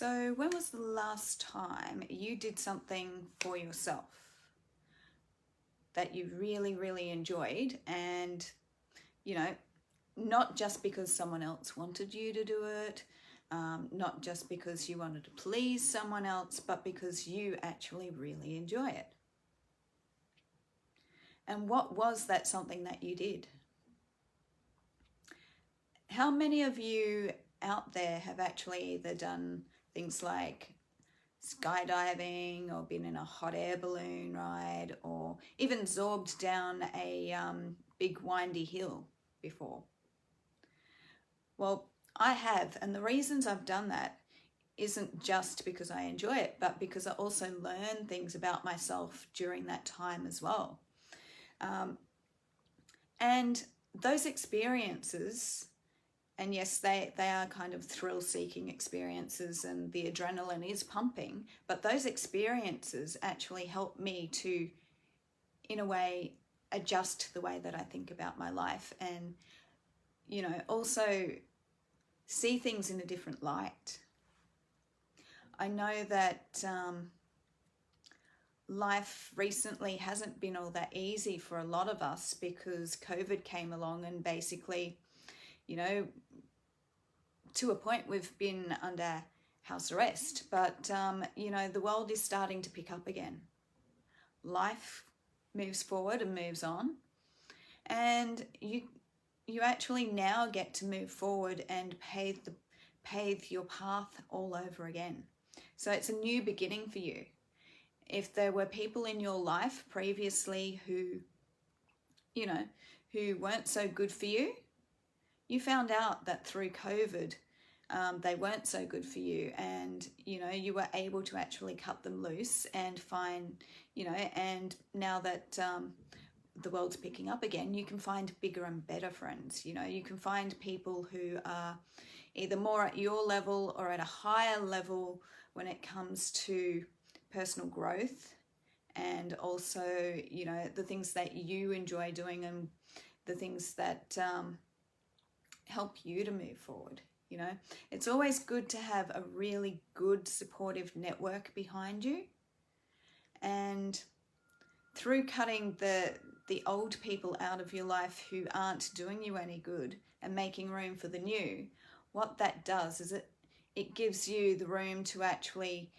So when was the last time you did something for yourself that you really, really enjoyed, and, you know, not just because someone else wanted you to do it, not just because you wanted to please someone else, but because you actually really enjoy it? And what was that something that you did? How many of you out there have actually either done things like skydiving or been in a hot air balloon ride or even zorbed down a big windy hill before? Well, I have, and the reasons I've done that isn't just because I enjoy it, but because I also learn things about myself during that time as well. And those experiences, and yes, they are kind of thrill-seeking experiences and the adrenaline is pumping, but those experiences actually help me to, in a way, adjust the way that I think about my life and, you know, also see things in a different light. I know that life recently hasn't been all that easy for a lot of us because COVID came along and basically, you know, to a point we've been under house arrest, but you know, the world is starting to pick up again. Life moves forward and moves on, and you actually now get to move forward and pave your path all over again. So it's a new beginning for you. If there were people in your life previously who, you know, who weren't so good for you, you found out that through COVID, they weren't so good for you, and, you know, you were able to actually cut them loose and find, you know, and now that the world's picking up again, you can find bigger and better friends. You know, you can find people who are either more at your level or at a higher level when it comes to personal growth, and also, you know, the things that you enjoy doing and the things that help you to move forward. You know, it's always good to have a really good supportive network behind you, and through cutting the old people out of your life who aren't doing you any good and making room for the new, what that does is it gives you the room to actually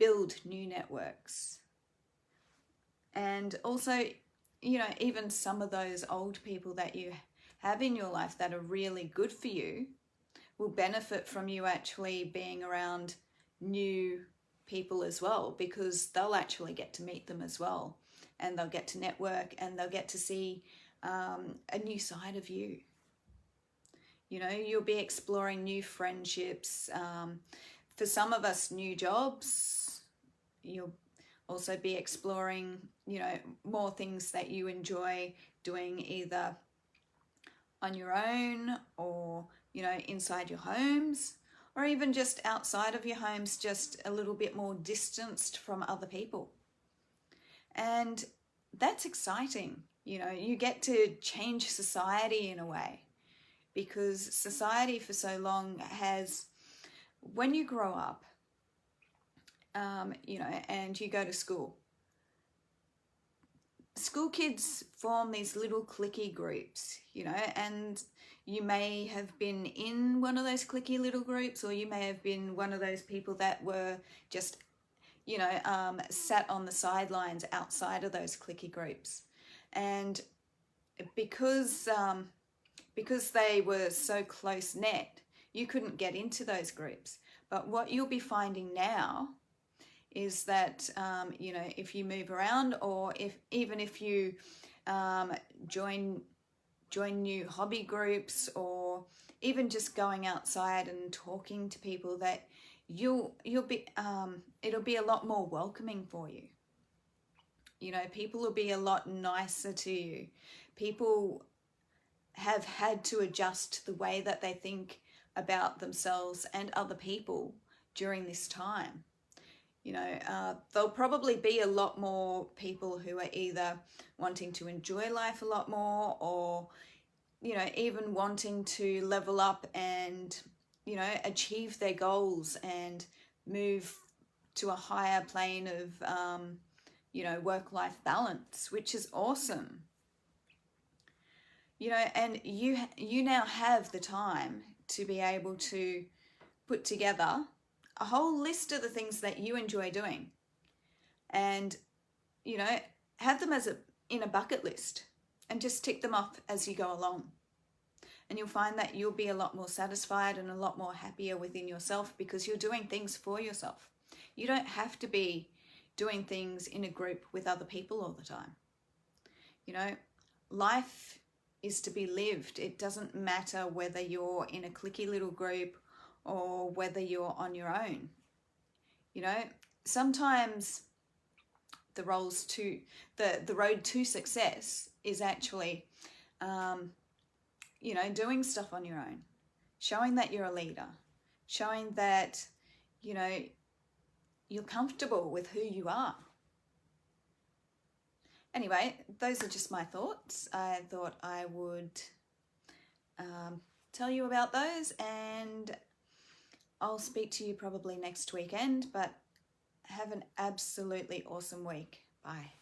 build new networks. And also, you know, even some of those old people that you have in your life that are really good for you will benefit from you actually being around new people as well, because they'll actually get to meet them as well, and they'll get to network and they'll get to see a new side of you. You know, you'll be exploring new friendships. For some of us, new jobs. You'll also be exploring, you know, more things that you enjoy doing either on your own or, you know, inside your homes, or even just outside of your homes, just a little bit more distanced from other people. And that's exciting. You know, you get to change society in a way, because society for so long has, when you grow up, you know, and you go to school kids form these little cliquey groups, you know, and you may have been in one of those cliquey little groups, or you may have been one of those people that were just, you know, sat on the sidelines outside of those cliquey groups. And because they were so close knit, you couldn't get into those groups. But what you'll be finding now is that, you know, if you move around, or even if you join new hobby groups, or even just going outside and talking to people, that you'll be it'll be a lot more welcoming for you. You know, people will be a lot nicer to you. People have had to adjust the way that they think about themselves and other people during this time. You know, there'll probably be a lot more people who are either wanting to enjoy life a lot more, or, you know, even wanting to level up and you know, achieve their goals and move to a higher plane of, you know, work-life balance, which is awesome. You know, and you now have the time to be able to put together a whole list of the things that you enjoy doing, and, you know, have them as in a bucket list and just tick them off as you go along. And you'll find that you'll be a lot more satisfied and a lot more happier within yourself because you're doing things for yourself. You don't have to be doing things in a group with other people all the time. You know, life is to be lived. It doesn't matter whether you're in a cliquey little group or whether you're on your own. You know, sometimes the road to success is actually, you know, doing stuff on your own, showing that you're a leader, showing that, you know, you're comfortable with who you are. Anyway, those are just my thoughts. I thought I would tell you about those, and I'll speak to you probably next weekend, but have an absolutely awesome week. Bye.